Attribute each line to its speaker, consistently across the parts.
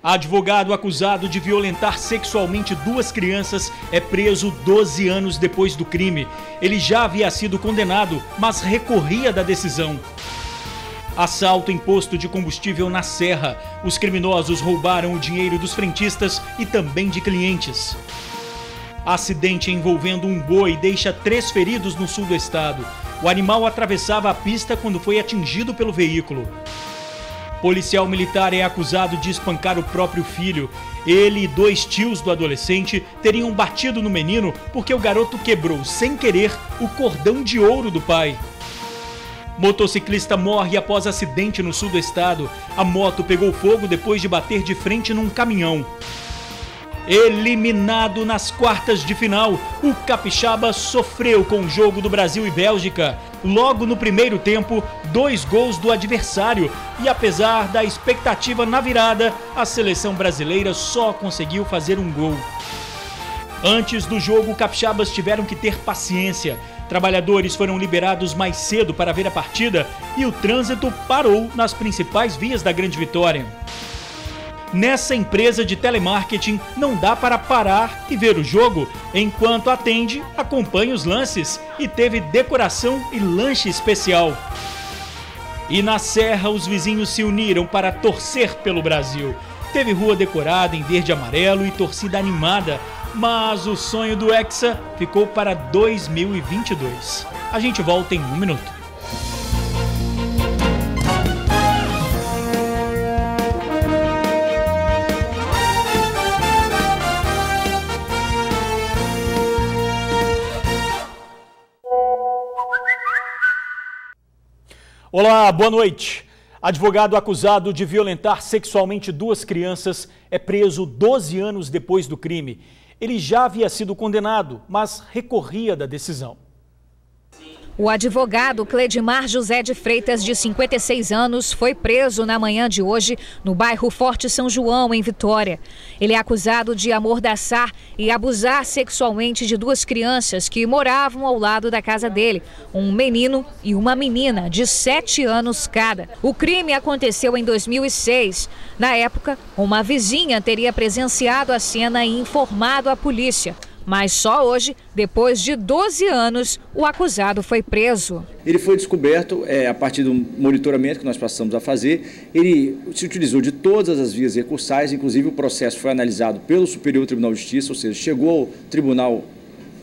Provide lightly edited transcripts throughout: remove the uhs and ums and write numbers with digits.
Speaker 1: Advogado acusado de violentar sexualmente 2 crianças é preso 12 anos depois do crime. Ele já havia sido condenado, mas recorria da decisão. Assalto em posto de combustível na Serra. Os criminosos roubaram o dinheiro dos frentistas e também de clientes. Acidente envolvendo um boi deixa 3 feridos no sul do estado. O animal atravessava a pista quando foi atingido pelo veículo. Policial militar é acusado de espancar o próprio filho. Ele e 2 tios do adolescente teriam batido no menino porque o garoto quebrou, sem querer, o cordão de ouro do pai. Motociclista morre após acidente no sul do estado. A moto pegou fogo depois de bater de frente num caminhão. Eliminado nas quartas de final, o Capixaba sofreu com o jogo do Brasil e Bélgica. Logo no primeiro tempo, 2 gols do adversário e apesar da expectativa na virada, a seleção brasileira só conseguiu fazer um gol. Antes do jogo, capixabas tiveram que ter paciência. Trabalhadores foram liberados mais cedo para ver a partida e o trânsito parou nas principais vias da Grande Vitória. Nessa empresa de telemarketing, não dá para parar e ver o jogo. Enquanto atende, acompanha os lances e teve decoração e lanche especial. E na Serra, os vizinhos se uniram para torcer pelo Brasil. Teve rua decorada em verde e amarelo e torcida animada, mas o sonho do Hexa ficou para 2022. A gente volta em 1 minuto. Olá, boa noite. Advogado acusado de violentar sexualmente 2 crianças é preso 12 anos depois do crime. Ele já havia sido condenado, mas recorria da decisão.
Speaker 2: O advogado Cledimar José de Freitas, de 56 anos, foi preso na manhã de hoje no bairro Forte São João, em Vitória. Ele é acusado de amordaçar e abusar sexualmente de 2 crianças que moravam ao lado da casa dele, um menino e uma menina de 7 anos cada. O crime aconteceu em 2006. Na época, uma vizinha teria presenciado a cena e informado a polícia. Mas só hoje, depois de 12 anos, o acusado foi preso.
Speaker 3: Ele foi descoberto a partir do monitoramento que nós passamos a fazer. Ele se utilizou de todas as vias recursais, inclusive o processo foi analisado pelo Superior Tribunal de Justiça, ou seja, chegou ao tribunal,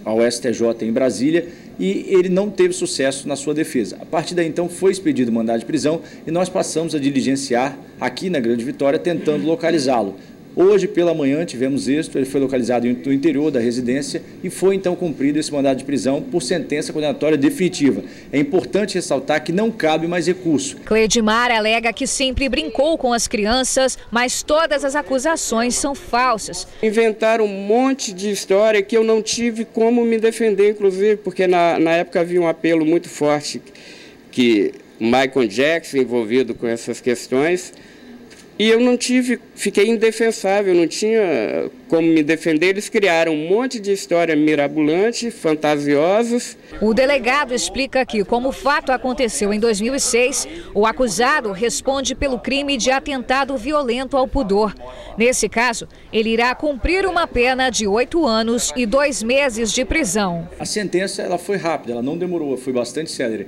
Speaker 3: ao STJ em Brasília, e ele não teve sucesso na sua defesa. A partir daí, então, foi expedido mandado de prisão e nós passamos a diligenciar aqui na Grande Vitória, tentando localizá-lo. Hoje, pela manhã, tivemos êxito, ele foi localizado no interior da residência e foi, então, cumprido esse mandado de prisão por sentença condenatória definitiva. É importante ressaltar que não cabe mais recurso.
Speaker 2: Cledimar alega que sempre brincou com as crianças, mas todas as acusações são falsas.
Speaker 4: Inventaram um monte de história que eu não tive como me defender, inclusive, porque na época havia um apelo muito forte que Michael Jackson envolvido com essas questões. E eu não fiquei indefensável, não tinha como me defender. Eles criaram um monte de história mirabolante, fantasiosas.
Speaker 2: O delegado explica que, como o fato aconteceu em 2006, o acusado responde pelo crime de atentado violento ao pudor. Nesse caso, ele irá cumprir uma pena de 8 anos e 2 meses de prisão.
Speaker 3: A sentença ela foi rápida, ela não demorou, foi bastante célere.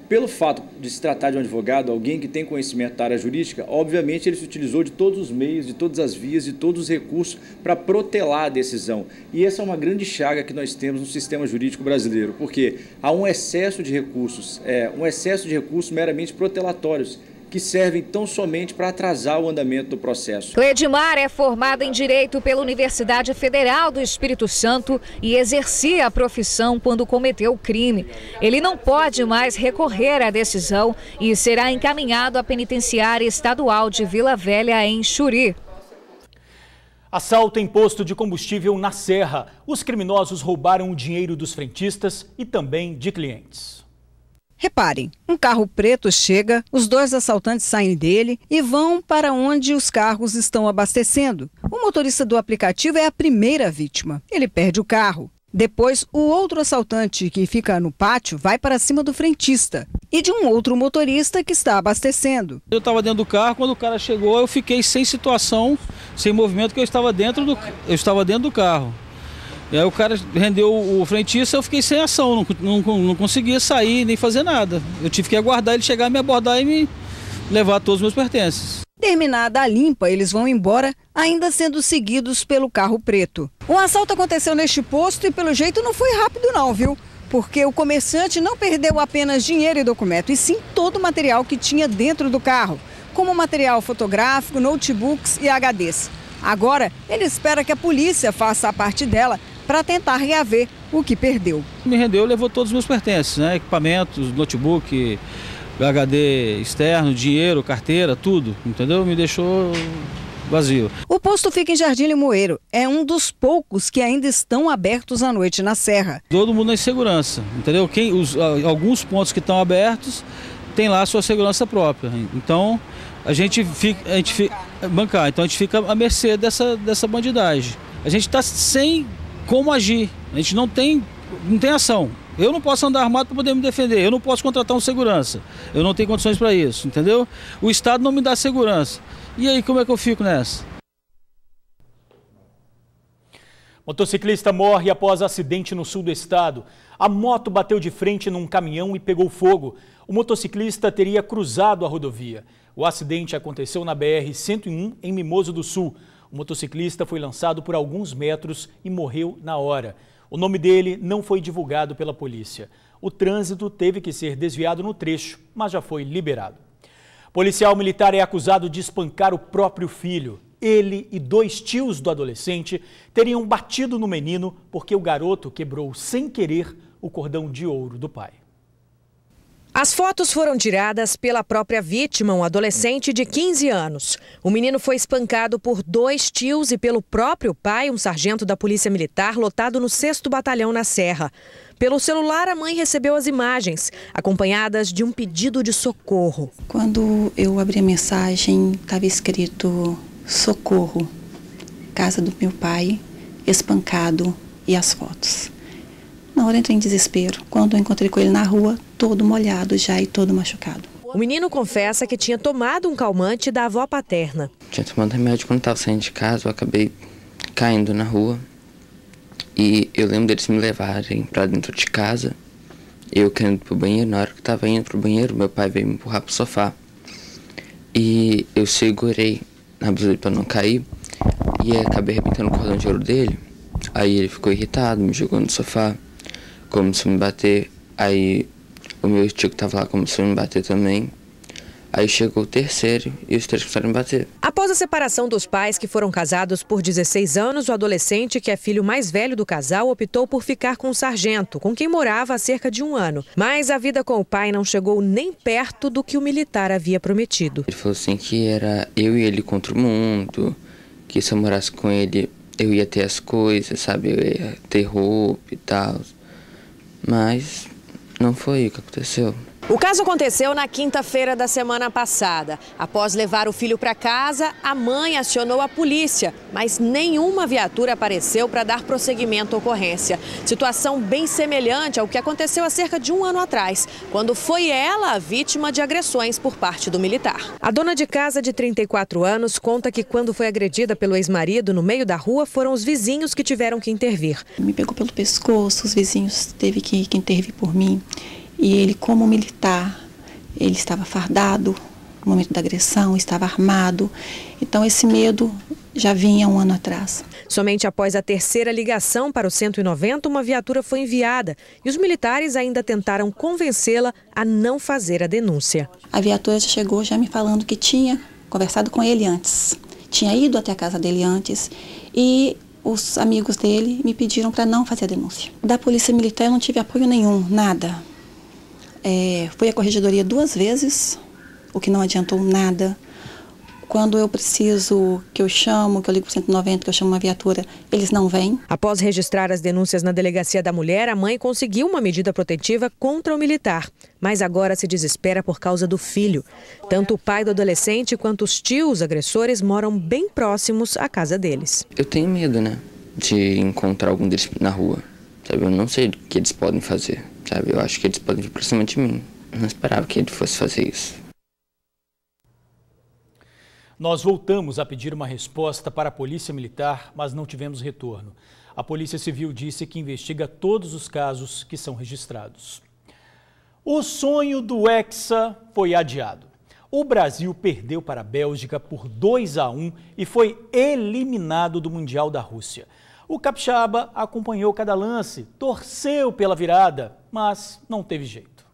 Speaker 3: Pelo fato de se tratar de um advogado, alguém que tem conhecimento da área jurídica, obviamente ele se utilizou de todos os meios, de todas as vias, de todos os recursos para protelar a decisão. E essa é uma grande chaga que nós temos no sistema jurídico brasileiro, porque há um excesso de recursos meramente protelatórios, que servem tão somente para atrasar o andamento do processo.
Speaker 2: Cledimar é formado em Direito pela Universidade Federal do Espírito Santo e exercia a profissão quando cometeu o crime. Ele não pode mais recorrer à decisão e será encaminhado à penitenciária estadual de Vila Velha, em Xuri.
Speaker 1: Assalto em posto de combustível na Serra. Os criminosos roubaram o dinheiro dos frentistas e também de clientes.
Speaker 5: Reparem, um carro preto chega, os 2 assaltantes saem dele e vão para onde os carros estão abastecendo. O motorista do aplicativo é a primeira vítima. Ele perde o carro. Depois, o outro assaltante que fica no pátio vai para cima do frentista e de um outro motorista que está abastecendo.
Speaker 6: Eu estava dentro do carro, quando o cara chegou eu fiquei sem situação sem movimento, que eu estava dentro do carro. E aí o cara rendeu o frentista, eu fiquei sem ação, não conseguia sair nem fazer nada. Eu tive que aguardar ele chegar, me abordar e me levar todos os meus pertences.
Speaker 5: Terminada a limpa, eles vão embora, ainda sendo seguidos pelo carro preto. O assalto aconteceu neste posto e pelo jeito não foi rápido não, viu? Porque o comerciante não perdeu apenas dinheiro e documento, e sim todo o material que tinha dentro do carro, como material fotográfico, notebooks e HDs. Agora, ele espera que a polícia faça a parte dela para tentar reaver o que perdeu.
Speaker 6: Me rendeu, levou todos os meus pertences, né? Equipamentos, notebook, HD externo, dinheiro, carteira, tudo, entendeu? Me deixou vazio.
Speaker 5: O posto fica em Jardim Limoeiro. É um dos poucos que ainda estão abertos à noite na Serra.
Speaker 6: Todo mundo na segurança, entendeu? Alguns pontos que estão abertos tem lá a sua segurança própria. Então a gente fica à mercê dessa bandidagem. A gente está sem como agir. A gente não tem ação. Eu não posso andar armado para poder me defender. Eu não posso contratar um segurança. Eu não tenho condições para isso, entendeu? O Estado não me dá segurança. E aí, como é que eu fico nessa?
Speaker 1: Motociclista morre após acidente no sul do estado. A moto bateu de frente num caminhão e pegou fogo. O motociclista teria cruzado a rodovia. O acidente aconteceu na BR-101 em Mimoso do Sul. O motociclista foi lançado por alguns metros e morreu na hora. O nome dele não foi divulgado pela polícia. O trânsito teve que ser desviado no trecho, mas já foi liberado. Policial militar é acusado de espancar o próprio filho. Ele e 2 tios do adolescente teriam batido no menino porque o garoto quebrou sem querer o cordão de ouro do pai.
Speaker 7: As fotos foram tiradas pela própria vítima, um adolescente de 15 anos. O menino foi espancado por 2 tios e pelo próprio pai, um sargento da Polícia Militar, lotado no 6º Batalhão na Serra. Pelo celular, a mãe recebeu as imagens, acompanhadas de um pedido de socorro.
Speaker 8: Quando eu abri a mensagem, estava escrito socorro, casa do meu pai, espancado e as fotos. Na hora eu entrei em desespero. Quando eu encontrei com ele na rua, todo molhado já e todo machucado.
Speaker 7: O menino confessa que tinha tomado um calmante da avó paterna.
Speaker 9: Tinha tomado remédio quando estava saindo de casa, eu acabei caindo na rua. E eu lembro deles me levarem para dentro de casa. Eu querendo ir pro banheiro, na hora que eu estava indo pro banheiro, meu pai veio me empurrar pro sofá. E eu segurei na blusa para não cair e acabei arrebentando o cordão de ouro dele. Aí ele ficou irritado, me jogou no sofá, começou a me bater. Aí o meu tio que estava lá começou a me bater também. Aí chegou o terceiro e os 3 começaram a me bater.
Speaker 7: Após a separação dos pais, que foram casados por 16 anos, o adolescente, que é filho mais velho do casal, optou por ficar com o sargento, com quem morava há cerca de 1 ano. Mas a vida com o pai não chegou nem perto do que o militar havia prometido.
Speaker 9: Ele falou assim que era eu e ele contra o mundo, que se eu morasse com ele eu ia ter as coisas, sabe? Eu ia ter roupa e tal. Mas não foi o que aconteceu.
Speaker 7: O caso aconteceu na quinta-feira da semana passada. Após levar o filho para casa, a mãe acionou a polícia, mas nenhuma viatura apareceu para dar prosseguimento à ocorrência. Situação bem semelhante ao que aconteceu há cerca de 1 ano atrás, quando foi ela a vítima de agressões por parte do militar. A dona de casa, de 34 anos, conta que quando foi agredida pelo ex-marido no meio da rua, foram os vizinhos que tiveram que intervir.
Speaker 8: Me pegou pelo pescoço, os vizinhos teve que intervir por mim. E ele, como militar, ele estava fardado no momento da agressão, estava armado. Então esse medo já vinha 1 ano atrás.
Speaker 7: Somente após a 3ª ligação para o 190, uma viatura foi enviada e os militares ainda tentaram convencê-la a não fazer a denúncia.
Speaker 8: A viatura já chegou já me falando que tinha conversado com ele antes, tinha ido até a casa dele antes e os amigos dele me pediram para não fazer a denúncia. Da Polícia Militar eu não tive apoio nenhum, nada. Fui à corregedoria 2 vezes, o que não adiantou nada. Quando eu preciso, que eu ligo para o 190, que eu chamo uma viatura, eles não vêm.
Speaker 7: Após registrar as denúncias na Delegacia da Mulher, a mãe conseguiu uma medida protetiva contra o militar. Mas agora se desespera por causa do filho. Tanto o pai do adolescente quanto os tios agressores moram bem próximos à casa deles.
Speaker 9: Eu tenho medo, né, de encontrar algum deles na rua. Sabe, eu não sei o que eles podem fazer. Sabe, eu acho que eles podem vir pra cima de mim. Eu não esperava que ele fosse fazer isso.
Speaker 1: Nós voltamos a pedir uma resposta para a Polícia Militar, mas não tivemos retorno. A Polícia Civil disse que investiga todos os casos que são registrados. O sonho do Hexa foi adiado. O Brasil perdeu para a Bélgica por 2-1 e foi eliminado do Mundial da Rússia. O capixaba acompanhou cada lance, torceu pela virada, mas não teve jeito.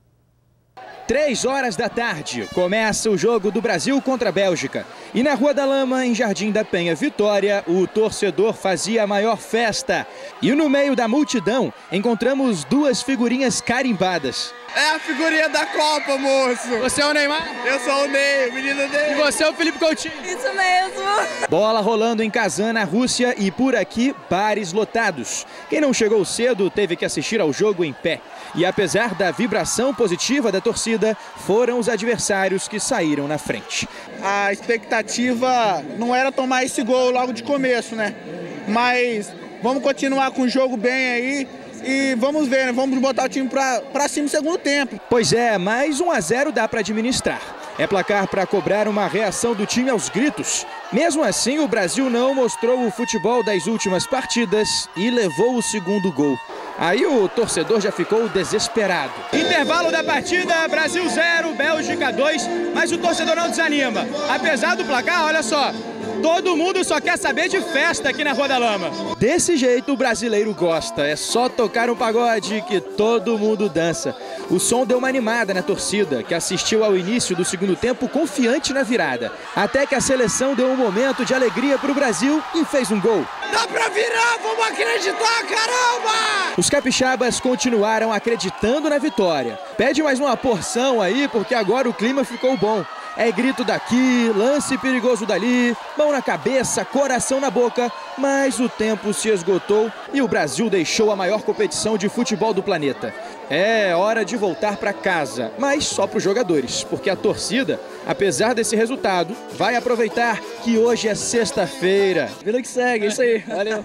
Speaker 10: 3 horas da tarde, começa o jogo do Brasil contra a Bélgica. E na Rua da Lama, em Jardim da Penha, Vitória, o torcedor fazia a maior festa. E no meio da multidão, encontramos 2 figurinhas carimbadas.
Speaker 11: É a figurinha da Copa, moço.
Speaker 10: Você é o Neymar?
Speaker 11: Eu sou o Ney, o menino Ney.
Speaker 10: E você é o Felipe Coutinho?
Speaker 12: Isso mesmo.
Speaker 10: Bola rolando em Kazan, na Rússia, e por aqui, bares lotados. Quem não chegou cedo teve que assistir ao jogo em pé. E apesar da vibração positiva da torcida, foram os adversários que saíram na frente.
Speaker 11: A expectativa não era tomar esse gol logo de começo, né? Mas vamos continuar com o jogo bem aí. E vamos ver, né? Vamos botar o time pra cima no segundo tempo.
Speaker 10: Pois é, mais 1-0 dá para administrar. É placar para cobrar uma reação do time aos gritos. Mesmo assim, o Brasil não mostrou o futebol das últimas partidas e levou o segundo gol. Aí o torcedor já ficou desesperado. Intervalo da partida, Brasil 0, Bélgica 2, mas o torcedor não desanima. Apesar do placar, olha só, todo mundo só quer saber de festa aqui na Rua da Lama. Desse jeito o brasileiro gosta, é só tocar um pagode que todo mundo dança. O som deu uma animada na torcida, que assistiu ao início do segundo tempo confiante na virada. Até que a seleção deu um momento de alegria para o Brasil e fez um gol.
Speaker 11: Dá pra virar, vamos acreditar, caramba!
Speaker 10: Os capixabas continuaram acreditando na vitória. Pede mais uma porção aí, porque agora o clima ficou bom. É grito daqui, lance perigoso dali, mão na cabeça, coração na boca, mas o tempo se esgotou e o Brasil deixou a maior competição de futebol do planeta. É hora de voltar para casa, mas só para os jogadores, porque a torcida, apesar desse resultado, vai aproveitar que hoje é sexta-feira. Vida que segue, é isso aí, valeu.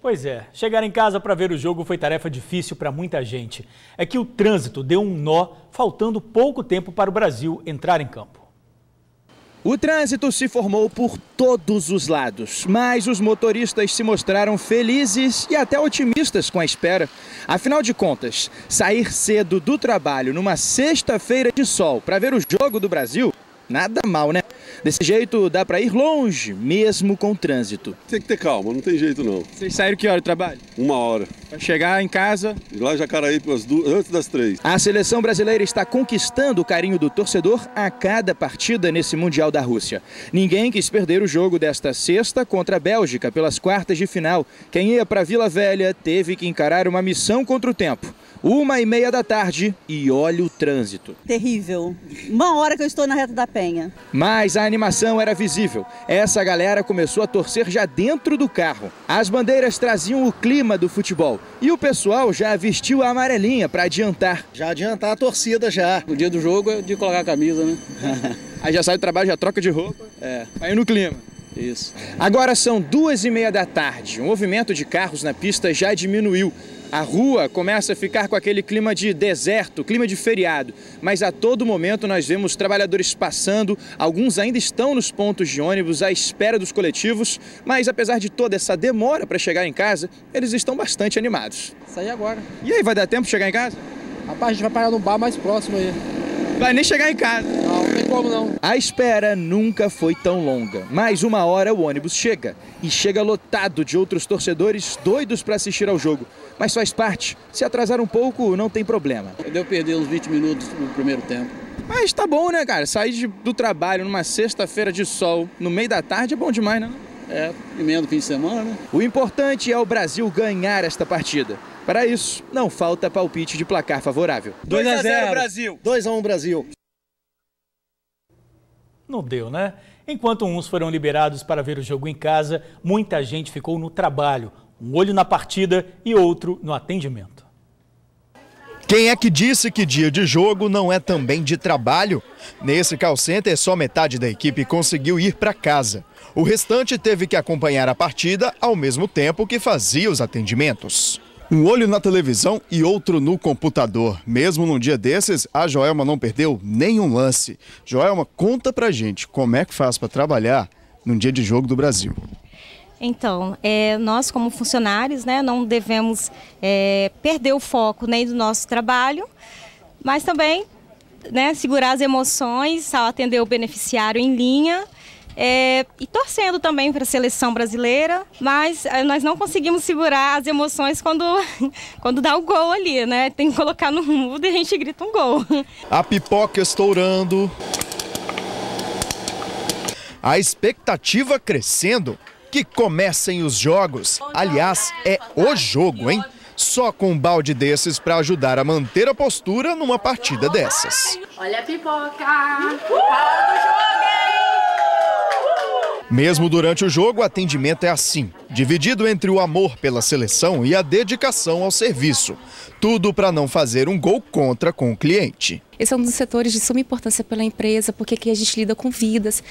Speaker 1: Pois é, chegar em casa para ver o jogo foi tarefa difícil para muita gente. É que o trânsito deu um nó, faltando pouco tempo para o Brasil entrar em campo.
Speaker 10: O trânsito se formou por todos os lados, mas os motoristas se mostraram felizes e até otimistas com a espera. Afinal de contas, sair cedo do trabalho numa sexta-feira de sol para ver o jogo do Brasil, nada mal, né? Desse jeito dá para ir longe, mesmo com trânsito.
Speaker 13: Tem que ter calma, não tem jeito não.
Speaker 10: Vocês saíram que hora do trabalho?
Speaker 13: 1 hora.
Speaker 10: Para chegar em casa?
Speaker 13: Lá em Jacaraípe, antes das 3.
Speaker 10: A seleção brasileira está conquistando o carinho do torcedor a cada partida nesse Mundial da Rússia. Ninguém quis perder o jogo desta sexta contra a Bélgica pelas quartas de final. Quem ia para Vila Velha teve que encarar uma missão contra o tempo. 1h30 da tarde e olha o trânsito.
Speaker 12: Terrível. 1 hora que eu estou na Reta da Penha.
Speaker 10: Mas a animação era visível. Essa galera começou a torcer já dentro do carro. As bandeiras traziam o clima do futebol. E o pessoal já vestiu a amarelinha para adiantar.
Speaker 14: Já adiantar a torcida já.
Speaker 6: No dia do jogo é de colocar a camisa, né?
Speaker 10: Aí já sai do trabalho, já troca de roupa. Aí no clima.
Speaker 6: Isso.
Speaker 10: Agora são 2h30 da tarde. O movimento de carros na pista já diminuiu. A rua começa a ficar com aquele clima de deserto, clima de feriado. Mas a todo momento nós vemos trabalhadores passando, alguns ainda estão nos pontos de ônibus à espera dos coletivos, mas apesar de toda essa demora para chegar em casa, eles estão bastante animados.
Speaker 6: Sair agora.
Speaker 10: E aí, vai dar tempo de chegar em casa?
Speaker 6: Rapaz, a gente vai parar no bar mais próximo aí.
Speaker 10: Vai nem chegar em casa.
Speaker 6: Não tem como não.
Speaker 10: A espera nunca foi tão longa. Mais 1 hora o ônibus chega. E chega lotado de outros torcedores doidos para assistir ao jogo. Mas faz parte. Se atrasar um pouco, não tem problema.
Speaker 6: Deu perder uns 20 minutos no primeiro tempo.
Speaker 10: Mas tá bom, né, cara? Sair do trabalho numa sexta-feira de sol, no meio da tarde, é bom demais, né?
Speaker 6: Emenda fim de semana, né?
Speaker 10: O importante é o Brasil ganhar esta partida. Para isso, não falta palpite de placar favorável.
Speaker 14: 2-0 Brasil. 2-1 Brasil.
Speaker 1: Não deu, né? Enquanto uns foram liberados para ver o jogo em casa, muita gente ficou no trabalho. Um olho na partida e outro no atendimento.
Speaker 15: Quem é que disse que dia de jogo não é também de trabalho? Nesse call center, só metade da equipe conseguiu ir para casa. O restante teve que acompanhar a partida ao mesmo tempo que fazia os atendimentos. Um olho na televisão e outro no computador. Mesmo num dia desses, a Joelma não perdeu nenhum lance. Joelma, conta pra gente como é que faz para trabalhar num dia de jogo do Brasil.
Speaker 16: Então, nós como funcionários, né, não devemos perder o foco nem do nosso trabalho, mas também, né, segurar as emoções ao atender o beneficiário em linha. E torcendo também para a seleção brasileira, mas nós não conseguimos segurar as emoções quando dá o gol ali, né? Tem que colocar no mudo e a gente grita um gol.
Speaker 15: A pipoca estourando, a expectativa crescendo, que comecem os jogos. Aliás, é o jogo, hein? Só com um balde desses para ajudar a manter a postura numa partida dessas.
Speaker 17: Olha a pipoca! Fala do jogo!
Speaker 15: Mesmo durante o jogo, o atendimento é assim, dividido entre o amor pela seleção e a dedicação ao serviço. Tudo para não fazer um gol contra com o cliente.
Speaker 18: Esse é um dos setores de suma importância pela empresa, porque aqui a gente lida com vidas,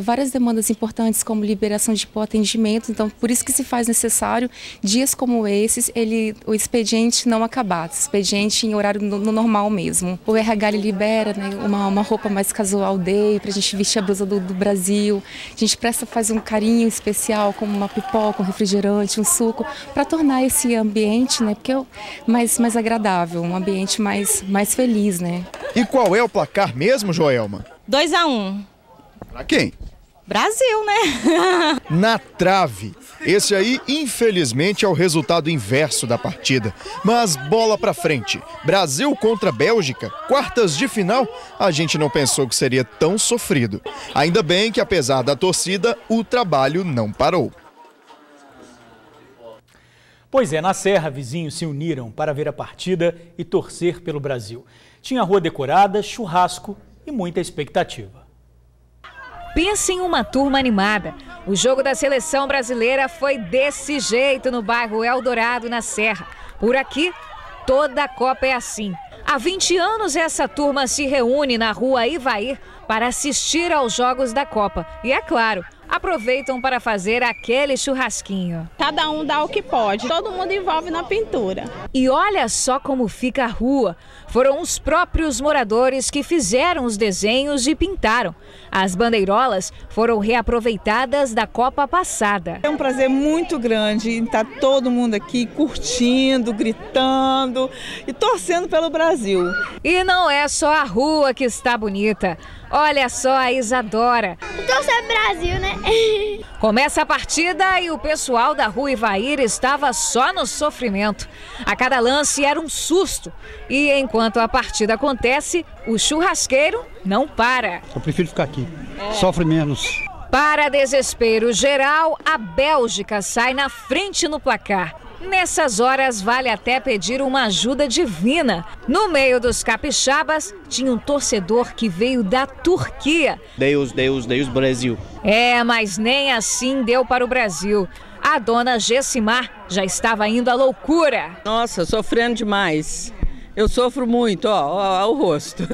Speaker 18: várias demandas importantes como liberação de atendimento, então por isso que se faz necessário dias como esses, o expediente não acabar, expediente em horário no normal mesmo. O RH libera, né, uma roupa mais casual day, para a gente vestir a blusa do Brasil, a gente faz um carinho especial como uma pipoca, um refrigerante, um suco, para tornar esse ambiente, né, porque mais agradável, um ambiente mais feliz, né.
Speaker 15: E qual é o placar mesmo, Joelma?
Speaker 16: 2-1.
Speaker 15: Pra quem?
Speaker 16: Brasil, né?
Speaker 15: Na trave. Esse aí, infelizmente, é o resultado inverso da partida. Mas bola pra frente. Brasil contra Bélgica, quartas de final. A gente não pensou que seria tão sofrido. Ainda bem que, apesar da torcida, o trabalho não parou.
Speaker 1: Pois é, na Serra, vizinhos se uniram para ver a partida e torcer pelo Brasil. Tinha rua decorada, churrasco e muita expectativa.
Speaker 2: Pense em uma turma animada. O jogo da seleção brasileira foi desse jeito no bairro Eldorado, na Serra. Por aqui, toda a Copa é assim. Há 20 anos essa turma se reúne na rua Ivair para assistir aos jogos da Copa. E é claro, aproveitam para fazer aquele churrasquinho.
Speaker 19: Cada um dá o que pode, todo mundo envolve na pintura.
Speaker 2: E olha só como fica a rua. Foram os próprios moradores que fizeram os desenhos e pintaram. As bandeirolas foram reaproveitadas da Copa passada.
Speaker 12: É um prazer muito grande estar todo mundo aqui curtindo, gritando e torcendo pelo Brasil.
Speaker 2: E não é só a rua que está bonita. Olha só a Isadora.
Speaker 20: Torcer Brasil, né?
Speaker 2: Começa a partida e o pessoal da rua Ivair estava só no sofrimento. A cada lance era um susto. E enquanto a partida acontece, o churrasqueiro não para.
Speaker 21: Eu prefiro ficar aqui. Sofre menos.
Speaker 2: Para desespero geral, a Bélgica sai na frente no placar. Nessas horas, vale até pedir uma ajuda divina. No meio dos capixabas, tinha um torcedor que veio da Turquia.
Speaker 22: Deus, Brasil.
Speaker 2: Mas nem assim deu para o Brasil. A dona Gessimar já estava indo à loucura.
Speaker 23: Nossa, sofrendo demais. Eu sofro muito, ó o rosto.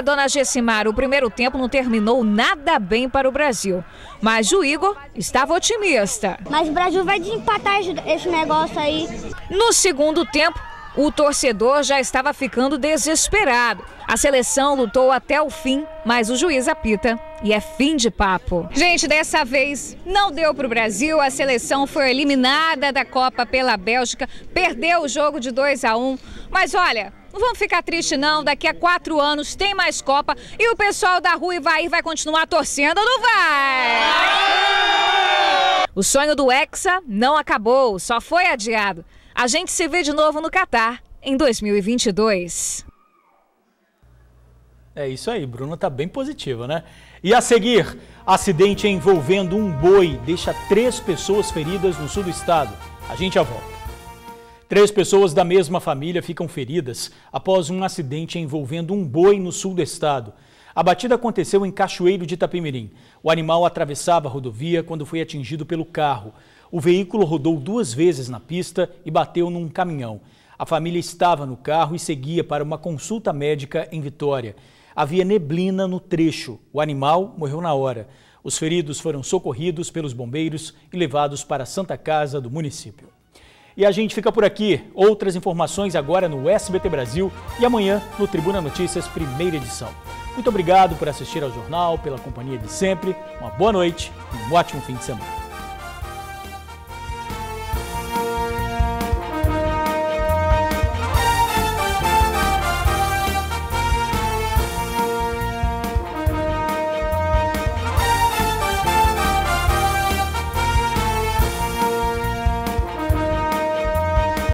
Speaker 2: Dona Gessimar, o primeiro tempo não terminou nada bem para o Brasil. Mas o Igor estava otimista.
Speaker 20: Mas o Brasil vai desempatar esse negócio aí.
Speaker 2: No segundo tempo, o torcedor já estava ficando desesperado. A seleção lutou até o fim, mas o juiz apita e é fim de papo. Gente, dessa vez não deu para o Brasil. A seleção foi eliminada da Copa pela Bélgica, perdeu o jogo de 2-1. Mas olha, não vamos ficar tristes não, daqui a 4 anos tem mais Copa e o pessoal da rua Ivair vai continuar torcendo, não vai? O sonho do Hexa não acabou, só foi adiado. A gente se vê de novo no Catar em 2022.
Speaker 1: É isso aí, Bruna tá bem positiva, né? E a seguir, acidente envolvendo um boi deixa 3 pessoas feridas no sul do estado. A gente já volta. 3 pessoas da mesma família ficam feridas após um acidente envolvendo um boi no sul do estado. A batida aconteceu em Cachoeiro de Itapemirim. O animal atravessava a rodovia quando foi atingido pelo carro. O veículo rodou 2 vezes na pista e bateu num caminhão. A família estava no carro e seguia para uma consulta médica em Vitória. Havia neblina no trecho. O animal morreu na hora. Os feridos foram socorridos pelos bombeiros e levados para a Santa Casa do município. E a gente fica por aqui. Outras informações agora no SBT Brasil e amanhã no Tribuna Notícias, primeira edição. Muito obrigado por assistir ao jornal, pela companhia de sempre. Uma boa noite e um ótimo fim de semana.